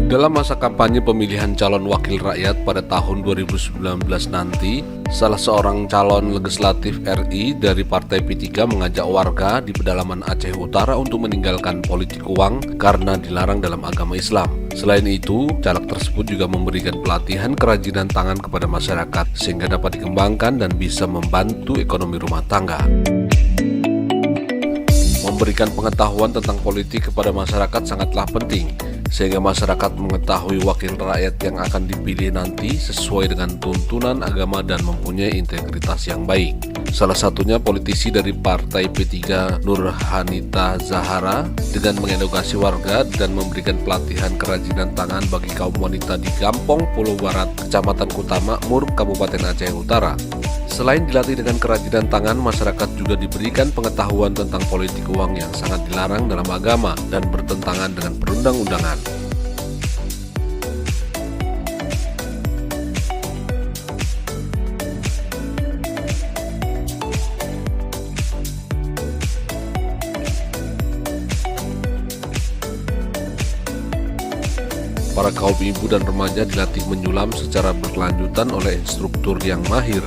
Dalam masa kampanye pemilihan calon wakil rakyat pada tahun 2019 nanti, salah seorang calon legislatif RI dari Partai P3 mengajak warga di pedalaman Aceh Utara untuk meninggalkan politik uang karena dilarang dalam agama Islam. Selain itu, caleg tersebut juga memberikan pelatihan kerajinan tangan kepada masyarakat sehingga dapat dikembangkan dan bisa membantu ekonomi rumah tangga. Memberikan pengetahuan tentang politik kepada masyarakat sangatlah penting, sehingga masyarakat mengetahui wakil rakyat yang akan dipilih nanti sesuai dengan tuntunan agama dan mempunyai integritas yang baik. Salah satunya politisi dari Partai P3 Nurhanita Zahara dengan mengedukasi warga dan memberikan pelatihan kerajinan tangan bagi kaum wanita di Gampong Pulau Barat, Kecamatan Kuta Makmur, Kabupaten Aceh Utara. Selain dilatih dengan kerajinan tangan, masyarakat juga diberikan pengetahuan tentang politik uang yang sangat dilarang dalam agama dan bertentangan dengan perundang-undangan. Para kaum ibu dan remaja dilatih menyulam secara berkelanjutan oleh instruktur yang mahir.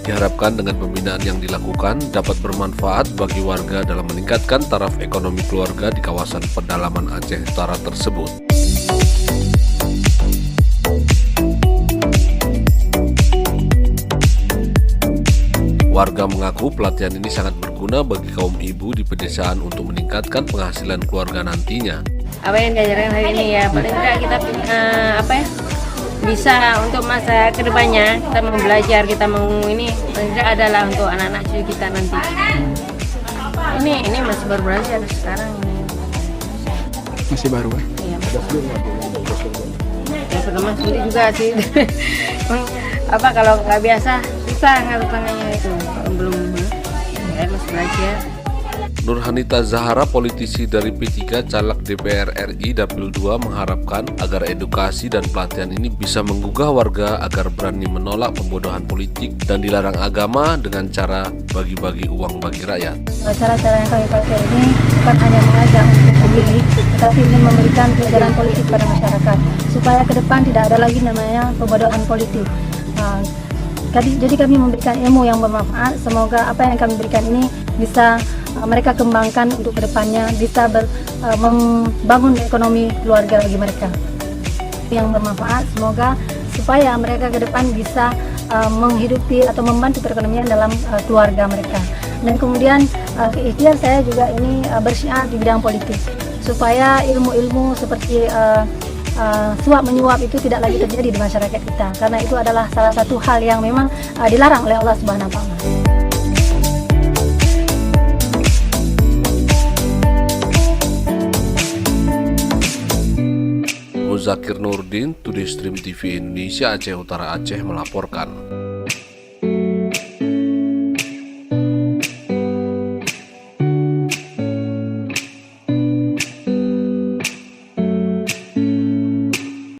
Diharapkan dengan pembinaan yang dilakukan dapat bermanfaat bagi warga dalam meningkatkan taraf ekonomi keluarga di kawasan pedalaman Aceh Utara tersebut. Warga mengaku pelatihan ini sangat berguna bagi kaum ibu di pedesaan untuk meningkatkan penghasilan keluarga nantinya. Apa yang diajarkan hari ini ya, paling tidak kita bisa untuk masa kedepannya kita mau belajar, kita mau ini paling tidak adalah untuk anak-anak cucu kita nanti. Ini masih baru belajar sekarang ini. Masih baru kan? Iya. Ya pertama sulit juga sih. Apa kalau nggak biasa susah ngatur tangannya itu. Belum ya masih belajar. Nurhanita Zahara, politisi dari P3 caleg DPR RI Dapil 2, mengharapkan agar edukasi dan pelatihan ini bisa menggugah warga agar berani menolak pembodohan politik dan dilarang agama dengan cara bagi-bagi uang bagi rakyat. Cara-cara yang kami pakai ini bukan hanya mengajak untuk memilih, tetapi ingin memberikan pelajaran politik pada masyarakat supaya ke depan tidak ada lagi namanya pembodohan politik. Jadi kami memberikan ilmu yang bermanfaat. Semoga apa yang kami berikan ini bisa mereka kembangkan untuk kedepannya, bisa membangun ekonomi keluarga bagi mereka yang bermanfaat. Semoga supaya mereka ke depan bisa menghidupi atau membantu perekonomian dalam keluarga mereka. Dan kemudian ikhtiar saya juga ini bersyiar di bidang politik supaya ilmu-ilmu seperti suap menyuap itu tidak lagi terjadi di masyarakat kita, karena itu adalah salah satu hal yang memang dilarang oleh Allah Subhanahu wa Ta'ala. Muzakir Nurdin, Today Stream TV Indonesia, Aceh Utara, Aceh melaporkan.